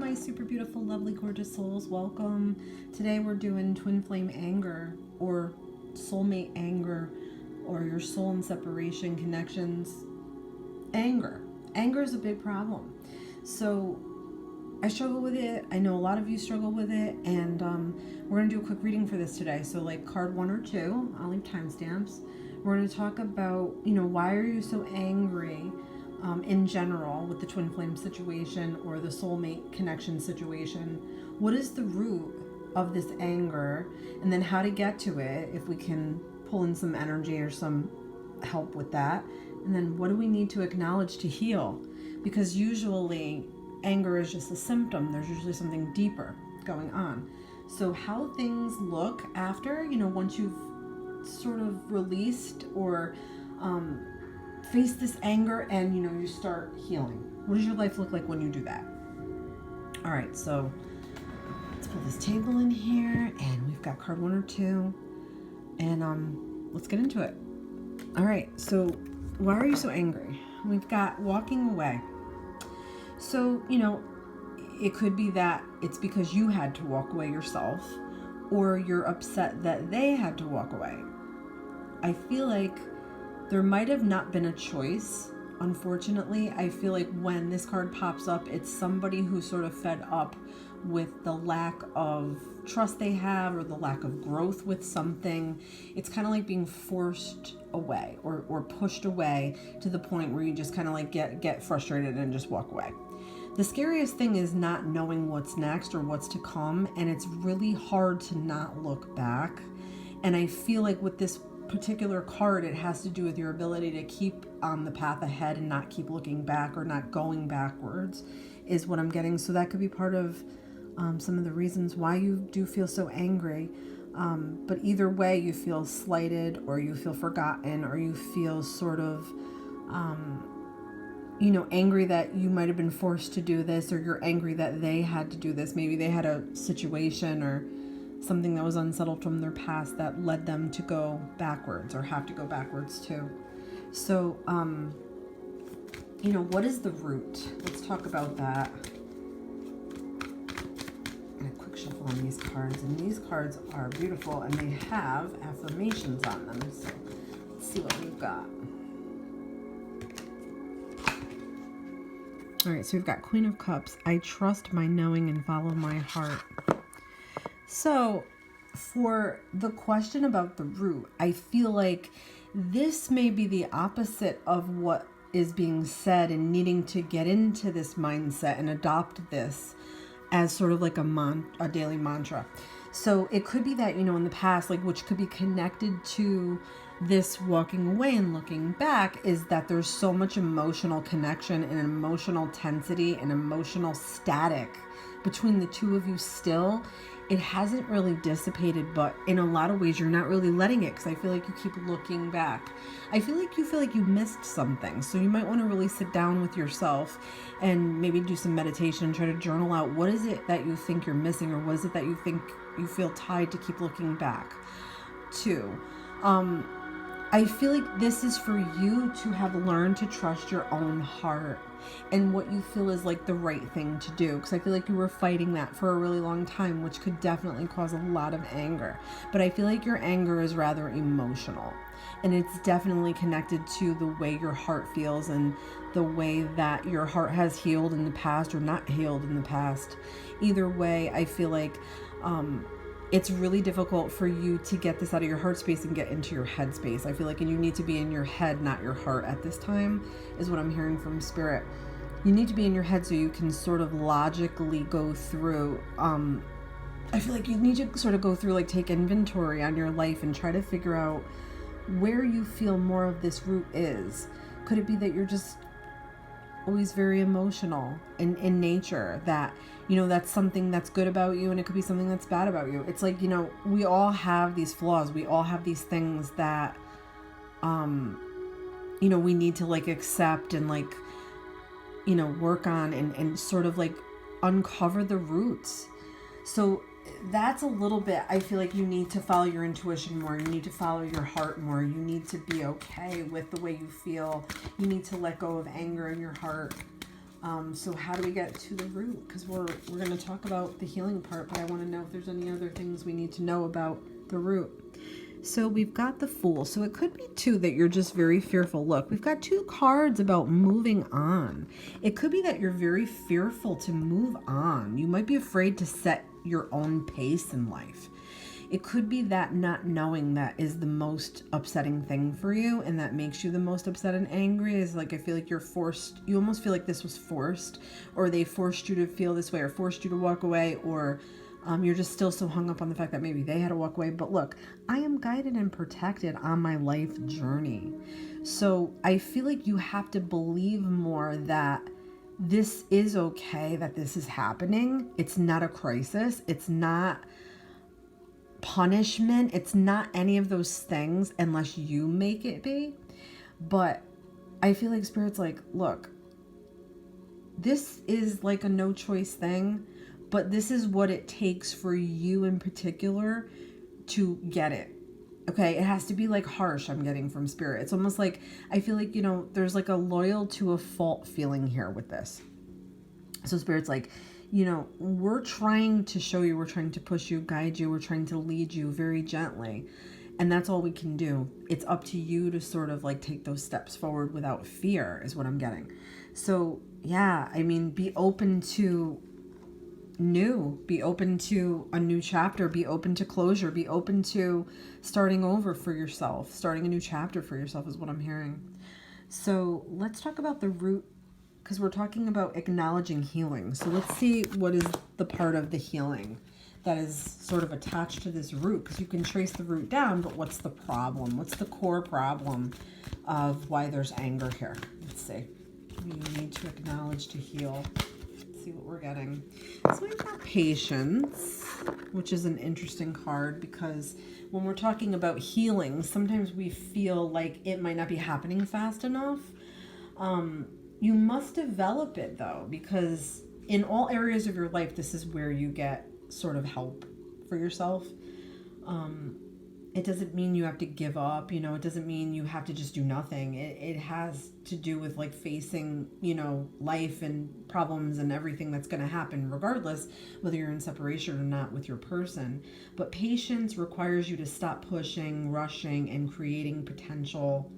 my super beautiful, lovely, gorgeous souls. Welcome. Today we're doing twin flame anger or soulmate anger or your soul and separation connections. Anger. Anger is a big problem. So I struggle with it. I know a lot of you struggle with it, and we're going to do a quick reading for this today. So like card 1 or 2, I'll leave timestamps. We're going to talk about, why are you so angry in general with the twin flame situation or the soulmate connection situation. What is the root of this anger, and then how to get to it if we can pull in some energy or some help with that. And then what do we need to acknowledge to heal? Because usually anger is just a symptom. There's usually something deeper going on. So how things look after, once you've sort of released or face this anger and you start healing. What does your life look like when you do that? All right, so let's put this table in here, and we've got card 1 or 2, and let's get into it. All right, so why are you so angry? We've got walking away. So it could be that it's because you had to walk away yourself, or you're upset that they had to walk away. I feel like there might have not been a choice. Unfortunately, I feel like when this card pops up, it's somebody who's sort of fed up with the lack of trust they have or the lack of growth with something. It's kind of like being forced away or pushed away to the point where you just kind of like get frustrated and just walk away. The scariest thing is not knowing what's next or what's to come, and it's really hard to not look back. And I feel like with this particular card, it has to do with your ability to keep on the path ahead and not keep looking back or not going backwards is what I'm getting. So that could be part of some of the reasons why you do feel so angry. But either way, you feel slighted, or you feel forgotten, or you feel sort of angry that you might have been forced to do this, or you're angry that they had to do this. Maybe they had a situation or something that was unsettled from their past that led them to go backwards or have to go backwards too. So, what is the root? Let's talk about that. And a quick shuffle on these cards. And these cards are beautiful, and they have affirmations on them. So let's see what we've got. All right, so we've got Queen of Cups. I trust my knowing and follow my heart. So for the question about the root, I feel like this may be the opposite of what is being said, and needing to get into this mindset and adopt this as sort of like a daily mantra. So it could be that, in the past, like, which could be connected to this walking away and looking back, is that there's so much emotional connection and emotional tensity and emotional static between the two of you still. It hasn't really dissipated, but in a lot of ways you're not really letting it, because I feel like you keep looking back. I feel like you missed something. So you might want to really sit down with yourself and maybe do some meditation and try to journal out, what is it that you think you're missing, or what is it that you think you feel tied to keep looking back to. I feel like this is for you to have learned to trust your own heart and what you feel is like the right thing to do. Because I feel like you were fighting that for a really long time, which could definitely cause a lot of anger. But I feel like your anger is rather emotional, and it's definitely connected to the way your heart feels and the way that your heart has healed in the past or not healed in the past. Either way, I feel like it's really difficult for you to get this out of your heart space and get into your head space. I feel like, and you need to be in your head, not your heart at this time, is what I'm hearing from Spirit. You need to be in your head so you can sort of logically go through. I feel like you need to sort of go through, like, take inventory on your life and try to figure out where you feel more of this root is. Could it be that you're just always very emotional in nature, that that's something that's good about you, and it could be something that's bad about you? It's like, we all have these flaws, we all have these things that we need to, like, accept and, like, work on and sort of, like, uncover the roots. So that's a little bit, I feel like you need to follow your intuition more. You need to follow your heart more. You need to be okay with the way you feel. You need to let go of anger in your heart. So how do we get to the root? Because we're going to talk about the healing part, but I want to know if there's any other things we need to know about the root. So we've got the Fool. So it could be too that you're just very fearful. Look, we've got 2 cards about moving on. It could be that you're very fearful to move on. You might be afraid to set your own pace in life. It could be that not knowing that is the most upsetting thing for you, and that makes you the most upset and angry. Is like, I feel like you're forced, you almost feel like this was forced, or they forced you to feel this way, or forced you to walk away, or you're just still so hung up on the fact that maybe they had to walk away. But look, I am guided and protected on my life journey. So I feel like you have to believe more that this is okay, that this is happening. It's not a crisis. It's not punishment. It's not any of those things unless you make it be. But I feel like Spirit's like, look, this is like a no choice thing, but this is what it takes for you in particular to get it. Okay, it has to be like harsh, I'm getting from Spirit. It's almost like, I feel like, there's like a loyal to a fault feeling here with this. So Spirit's like, we're trying to show you, we're trying to push you, guide you, we're trying to lead you very gently. And that's all we can do. It's up to you to sort of like take those steps forward without fear, is what I'm getting. So yeah, I mean, be open to be open to a new chapter, be open to closure, be open to starting over for yourself, starting a new chapter for yourself is what I'm hearing. So let's talk about the root, because we're talking about acknowledging healing. So let's see what is the part of the healing that is sort of attached to this root, because you can trace the root down, but what's the problem? What's the core problem of why there's anger here? Let's see. You need to acknowledge to heal. Let's see what we're getting. So we've got Patience, which is an interesting card, because when we're talking about healing, sometimes we feel like it might not be happening fast enough. You must develop it though, because in all areas of your life, this is where you get sort of help for yourself. It doesn't mean you have to give up, it doesn't mean you have to just do nothing. It has to do with like facing, life and problems and everything that's going to happen regardless, whether you're in separation or not with your person. But patience requires you to stop pushing, rushing, and creating potential,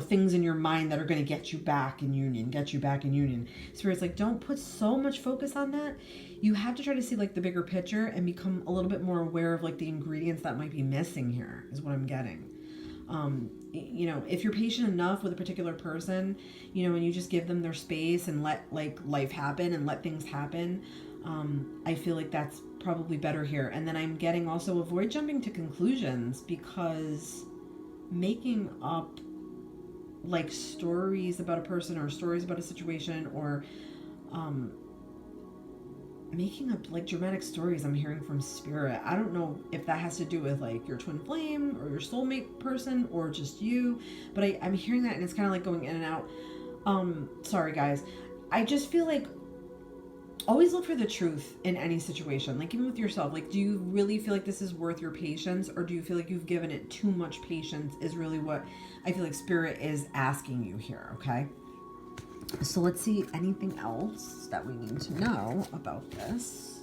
things in your mind that are going to get you back in union. Spirit's like, don't put so much focus on that. You have to try to see like the bigger picture and become a little bit more aware of like the ingredients that might be missing here, is what I'm getting. If you're patient enough with a particular person, and you just give them their space and let like life happen and let things happen, I feel like that's probably better here. And then I'm getting also, avoid jumping to conclusions, because making up like stories about a person or stories about a situation, or making up like dramatic stories, I'm hearing from Spirit. I don't know if that has to do with like your twin flame or your soulmate person or just you, but I'm hearing that, and it's kind of like going in and out. Sorry guys, I just feel like always look for the truth in any situation, like even with yourself. Like, do you really feel like this is worth your patience, or do you feel like you've given it too much patience, is really what I feel like Spirit is asking you here. Okay, so let's see anything else that we need to know about this.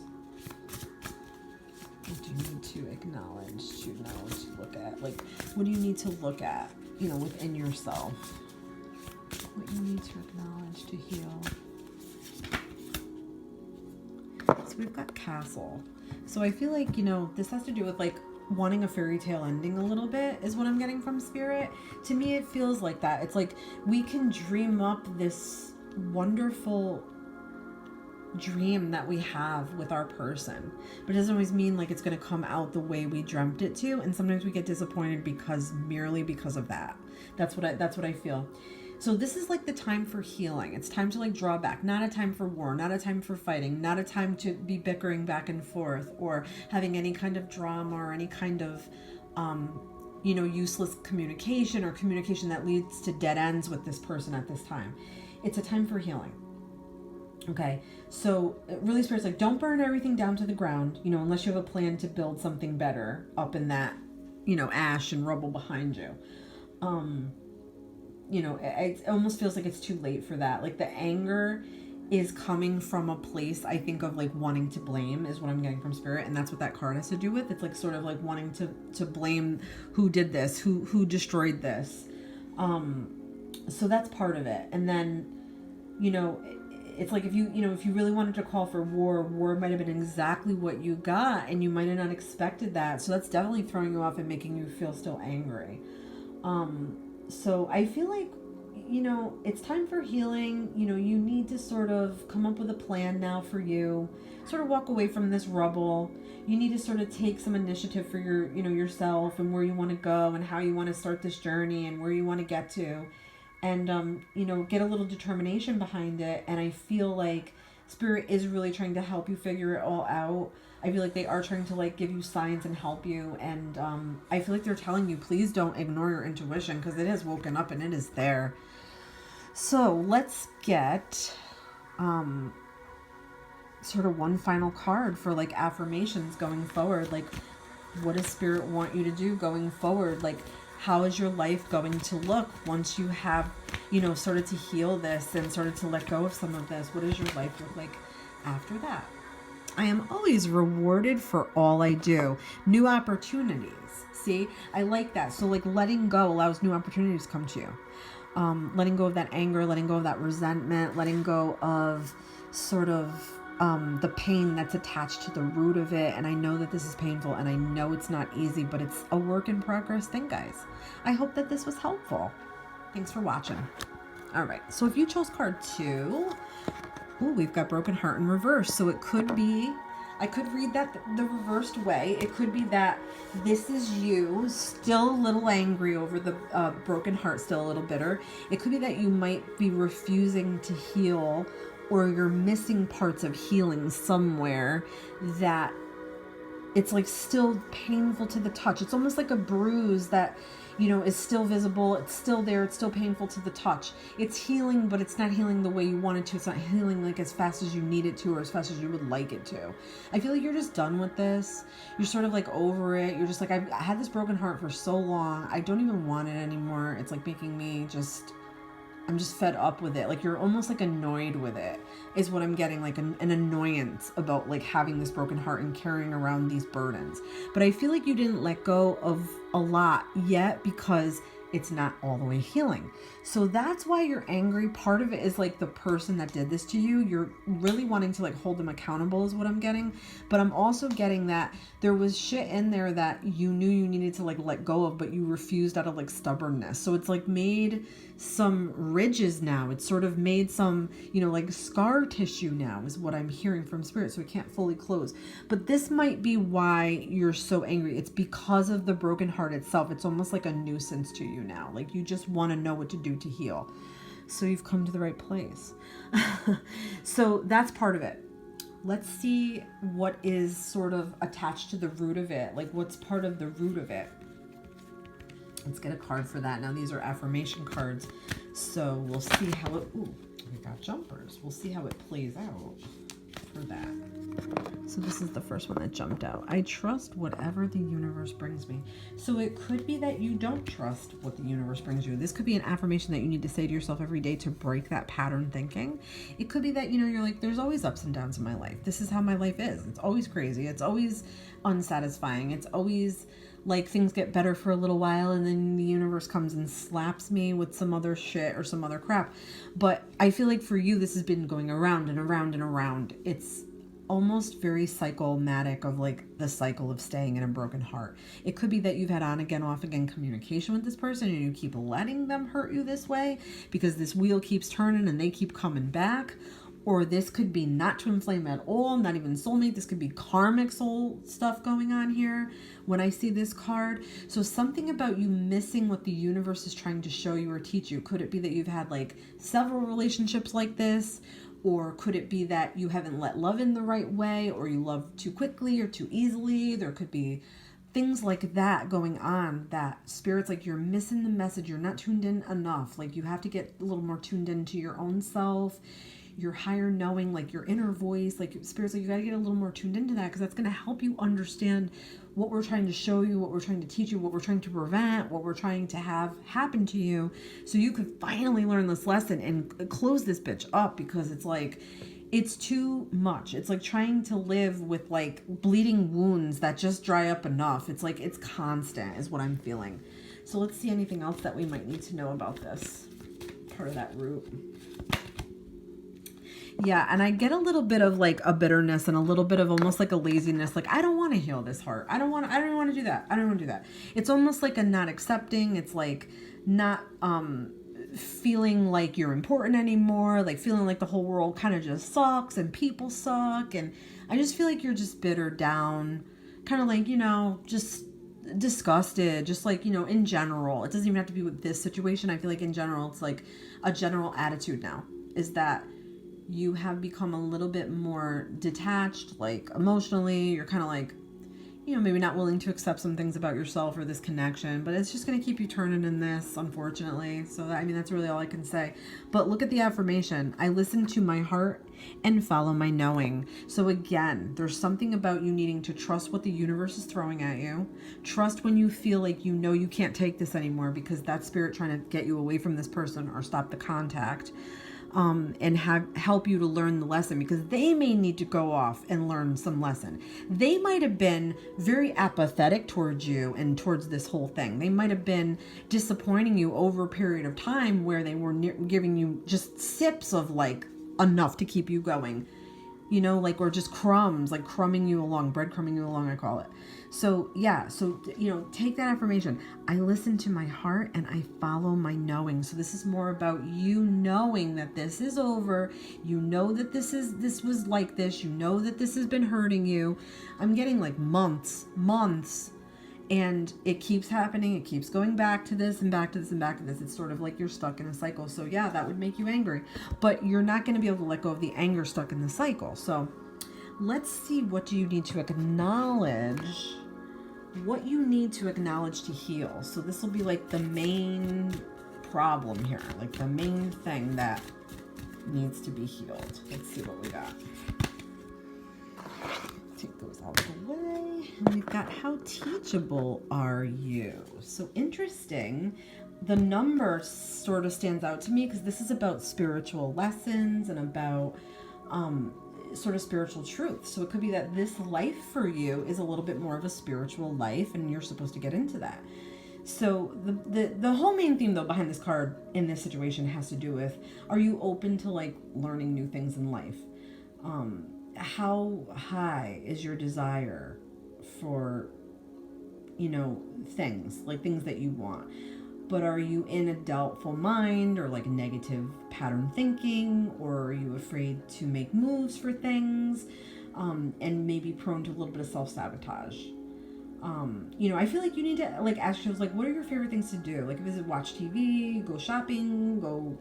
What do you need to acknowledge, to know, to look at? Like, what do you need to look at, within yourself? What you need to acknowledge to heal. So we've got Castle. So I feel like, this has to do with like wanting a fairy tale ending a little bit, is what I'm getting from Spirit. To me, it feels like that. It's like we can dream up this wonderful dream that we have with our person, but it doesn't always mean like it's going to come out the way we dreamt it to. And sometimes we get disappointed merely because of that. That's what I feel. So this is like the time for healing. It's time to like draw back, not a time for war, not a time for fighting, not a time to be bickering back and forth or having any kind of drama or any kind of, useless communication or communication that leads to dead ends with this person at this time. It's a time for healing. Okay, so really Spirit's like, don't burn everything down to the ground, unless you have a plan to build something better up in that, ash and rubble behind you. it almost feels like it's too late for that. Like the anger is coming from a place, I think, of like wanting to blame is what I'm getting from spirit, and that's what that card has to do with. It's like sort of like wanting to blame who did this, who destroyed this. So that's part of it. And then, it's like if you really wanted to call for war might have been exactly what you got, and you might have not expected that. So that's definitely throwing you off and making you feel still angry. So I feel like, it's time for healing. You need to sort of come up with a plan now for you, sort of walk away from this rubble. You need to sort of take some initiative for yourself and where you want to go and how you want to start this journey and where you want to get to. And, get a little determination behind it. And I feel like spirit is really trying to help you figure it all out. I feel like they are trying to like give you signs and help you. And I feel like they're telling you, please don't ignore your intuition, because it has woken up and it is there. So let's get sort of one final card for like affirmations going forward. Like, what does spirit want you to do going forward? Like, how is your life going to look once you have, started to heal this and started to let go of some of this? What does your life look like after that? I am always rewarded for all I do. New opportunities. See, I like that. So like letting go allows new opportunities to come to you. Letting go of that anger, letting go of that resentment, letting go of sort of the pain that's attached to the root of it. And I know that this is painful, and I know it's not easy, but it's a work in progress thing, guys. I hope that this was helpful. Thanks for watching. All right, so if you chose card 2, we've got broken heart in reverse. So it could be, I could read that the reversed way. It could be that this is you still a little angry over the broken heart, still a little bitter. It could be that you might be refusing to heal, or you're missing parts of healing somewhere, that it's like still painful to the touch. It's almost like a bruise that, is still visible. It's still there. It's still painful to the touch. It's healing, but it's not healing the way you want it to. It's not healing like as fast as you need it to, or as fast as you would like it to. I feel like you're just done with this. You're sort of like over it. You're just like, I had this broken heart for so long. I don't even want it anymore. It's like making me I'm just fed up with it. Like you're almost like annoyed with it is what I'm getting, like an annoyance about like having this broken heart and carrying around these burdens. But I feel like you didn't let go of a lot yet, because it's not all the way healing. So that's why you're angry. Part of it is like the person that did this to you. You're really wanting to like hold them accountable is what I'm getting. But I'm also getting that there was shit in there that you knew you needed to like let go of, but you refused out of like stubbornness. So it's like made some ridges now. It's sort of made some, like scar tissue now is what I'm hearing from spirit. So it can't fully close. But this might be why you're so angry. It's because of the broken heart itself. It's almost like a nuisance to you now. Like you just want to know what to do to heal. So you've come to the right place. So that's part of it. Let's see what is sort of attached to the root of it. Like what's part of the root of it. Let's get a card for that. Now these are affirmation cards. So we'll see how it, we got jumpers. We'll see how it plays out for that. So this is the first one that jumped out. I trust whatever the universe brings me. So it could be that you don't trust what the universe brings you. This could be an affirmation that you need to say to yourself every day to break that pattern thinking. It could be that, you're like, there's always ups and downs in my life. This is how my life is. It's always crazy. It's always unsatisfying. It's always like things get better for a little while and then the universe comes and slaps me with some other shit or some other crap. But I feel like for you, this has been going around and around and around. It's almost very psychomatic of like the cycle of staying in a broken heart. It could be that you've had on again, off again communication with this person, and you keep letting them hurt you this way because this wheel keeps turning and they keep coming back. Or this could be not twin flame at all, not even soulmate. This could be karmic soul stuff going on here when I see this card. So something about you missing what the universe is trying to show you or teach you. Could it be that you've had like several relationships like this? Or could it be that you haven't let love in the right way, or you love too quickly or too easily? There could be things like that going on, that spirit's like, you're missing the message. You're not tuned in enough. Like you have to get a little more tuned into your own self. your higher knowing, like your inner voice, like spirits, like you got to get a little more tuned into that, because that's going to help you understand what we're trying to show you, what we're trying to teach you, what we're trying to prevent, what we're trying to have happen to you, so you could finally learn this lesson and close this bitch up, because it's like, it's too much. It's like trying to live with like bleeding wounds that just dry up enough. It's like, it's constant is what I'm feeling. So let's see anything else that we might need to know about this part of that root. Yeah, and I get a little bit of like a bitterness and a little bit of almost like a laziness. Like, I don't want to heal this heart. I don't want to do that. I don't want to do that. It's almost like a not accepting. It's like not feeling like you're important anymore. Like feeling like the whole world kind of just sucks and people suck. And I just feel like you're just bitter down, kind of like, you know, just disgusted, just like, you know, in general. It doesn't even have to be with this situation. I feel like in general, it's like a general attitude now is that you have become a little bit more detached, like emotionally. You're kind of like, you know, maybe not willing to accept some things about yourself or this connection, but it's just going to keep you turning in this, unfortunately. So, I mean, that's really all I can say. But look at the affirmation. I listen to my heart and follow my knowing. So again, there's something about you needing to trust what the universe is throwing at you. Trust when you feel like you know you can't take this anymore because that's spirit trying to get you away from this person or stop the contact. And help you to learn the lesson, because they may need to go off and learn some lesson. They might have been very apathetic towards you and towards this whole thing. They might have been disappointing you over a period of time where they were giving you just sips of like enough to keep you going, you know, like, or just crumbs, like crumbing you along, breadcrumbing you along, I call it. So yeah, so, you know, take that affirmation. I listen to my heart and I follow my knowing. So this is more about you knowing that this is over. You know that this was like this. You know that this has been hurting you. I'm getting like months, and it keeps happening. It keeps going back to this and back to this and back to this. It's sort of like you're stuck in a cycle. So yeah, that would make you angry, but you're not going to be able to let go of the anger stuck in the cycle. So let's see, what do you need to acknowledge? What you need to acknowledge to heal. So this will be like the main problem here, like the main thing that needs to be healed. Let's see what we got. Take those out of the way. And we've got, how teachable are you? So interesting. The number sort of stands out to me because this is about spiritual lessons and about sort of spiritual truth. So it could be that this life for you is a little bit more of a spiritual life and you're supposed to get into that. So the whole main theme though behind this card in this situation has to do with, are you open to like learning new things in life? How high is your desire for, you know, things that you want? But are you in a doubtful mind or like negative pattern thinking, or are you afraid to make moves for things, and maybe prone to a little bit of self-sabotage? You know, I feel like you need to like ask yourself, like, what are your favorite things to do? Like, is it watch TV, go shopping, go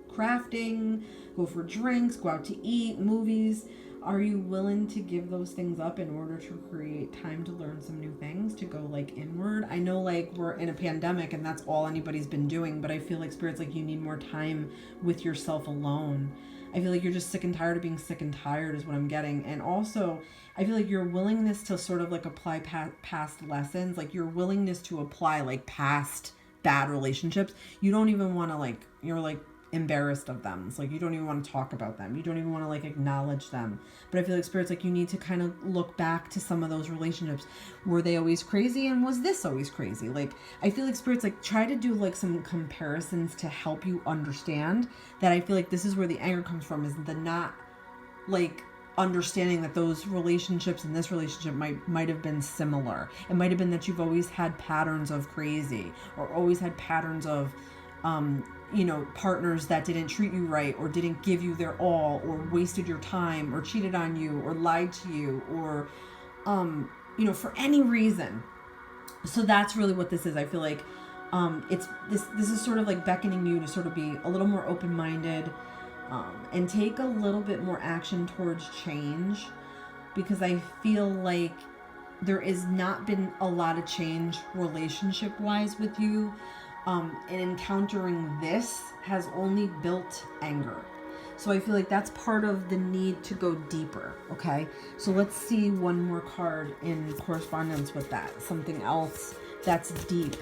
crafting, go for drinks, go out to eat, movies? Are you willing to give those things up in order to create time to learn some new things, to go like inward? I know like we're in a pandemic and that's all anybody's been doing, but I feel like spirit's like, you need more time with yourself alone. I feel like you're just sick and tired of being sick and tired is what I'm getting. And also I feel like your willingness to sort of like apply past lessons, like your willingness to apply like past bad relationships, you don't even want to like, you're like embarrassed of them. It's like you don't even want to talk about them. You don't even want to like acknowledge them. But I feel like spirit's like, you need to kind of look back to some of those relationships. Were they always crazy, and was this always crazy? Like, I feel like spirit's like, try to do like some comparisons to help you understand that. I feel like this is where the anger comes from, is the not like understanding that those relationships and this relationship might have been similar. It might have been that you've always had patterns of crazy, or always had patterns of you know, partners that didn't treat you right, or didn't give you their all, or wasted your time, or cheated on you, or lied to you, or you know, for any reason. So that's really what this is. I feel like it's this is sort of like beckoning you to sort of be a little more open-minded, and take a little bit more action towards change, because I feel like there has not been a lot of change relationship wise with you. And encountering this has only built anger. So I feel like that's part of the need to go deeper, okay? So let's see one more card in correspondence with that. Something else that's deep.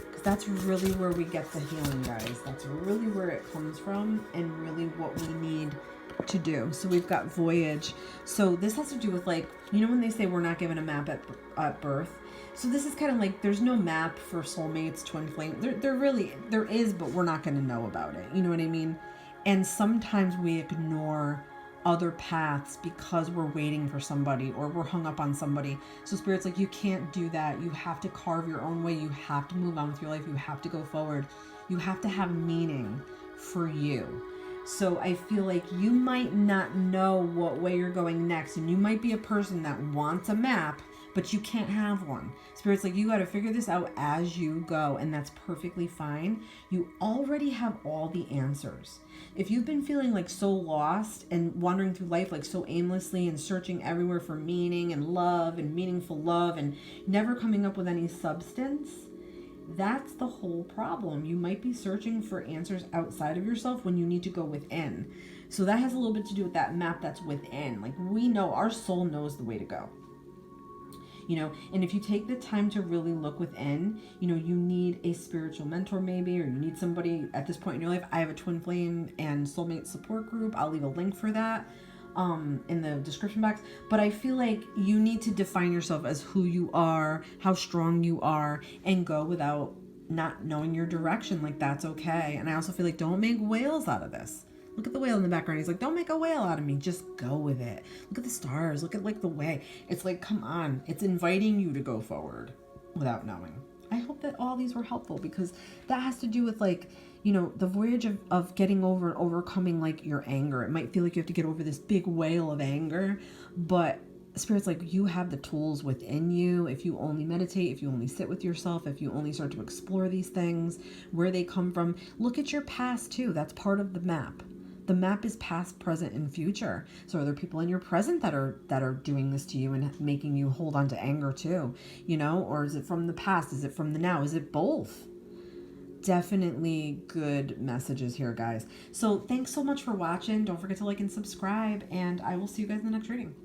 Because that's really where we get the healing, guys. That's really where it comes from and really what we need to do. So we've got voyage. So this has to do with, like, you know when they say we're not given a map at birth? So this is kind of like there's no map for soulmates, twin flame. There is, but we're not going to know about it. You know what I mean? And sometimes we ignore other paths because we're waiting for somebody or we're hung up on somebody. So Spirit's like, you can't do that. You have to carve your own way. You have to move on with your life. You have to go forward. You have to have meaning for you. So I feel like you might not know what way you're going next, and you might be a person that wants a map, but you can't have one. Spirit's like, you got to figure this out as you go, and that's perfectly fine. You already have all the answers. If you've been feeling like so lost and wandering through life like so aimlessly and searching everywhere for meaning and love and meaningful love and never coming up with any substance, that's the whole problem. You might be searching for answers outside of yourself when you need to go within. So that has a little bit to do with that map that's within. Like, we know, our soul knows the way to go. You know, and if you take the time to really look within, you know, you need a spiritual mentor maybe, or you need somebody at this point in your life. I have a twin flame and soulmate support group. I'll leave a link for that in the description box. But I feel like you need to define yourself as who you are, how strong you are, and go without not knowing your direction. Like, that's okay. And I also feel like don't make whales out of this. Look at the whale in the background. He's like, don't make a whale out of me. Just go with it. Look at the stars. Look at, like, the way. It's like, come on. It's inviting you to go forward without knowing. I hope that all these were helpful, because that has to do with, like, you know, the voyage of getting over and overcoming, like, your anger. It might feel like you have to get over this big whale of anger, but Spirit's like, you have the tools within you. If you only meditate, if you only sit with yourself, if you only start to explore these things, where they come from. Look at your past too. That's part of the map. The map is past, present, and future. So are there people in your present that are doing this to you and making you hold on to anger too? You know, or is it from the past? Is it from the now? Is it both? Definitely good messages here, guys. So thanks so much for watching. Don't forget to like and subscribe, and I will see you guys in the next reading.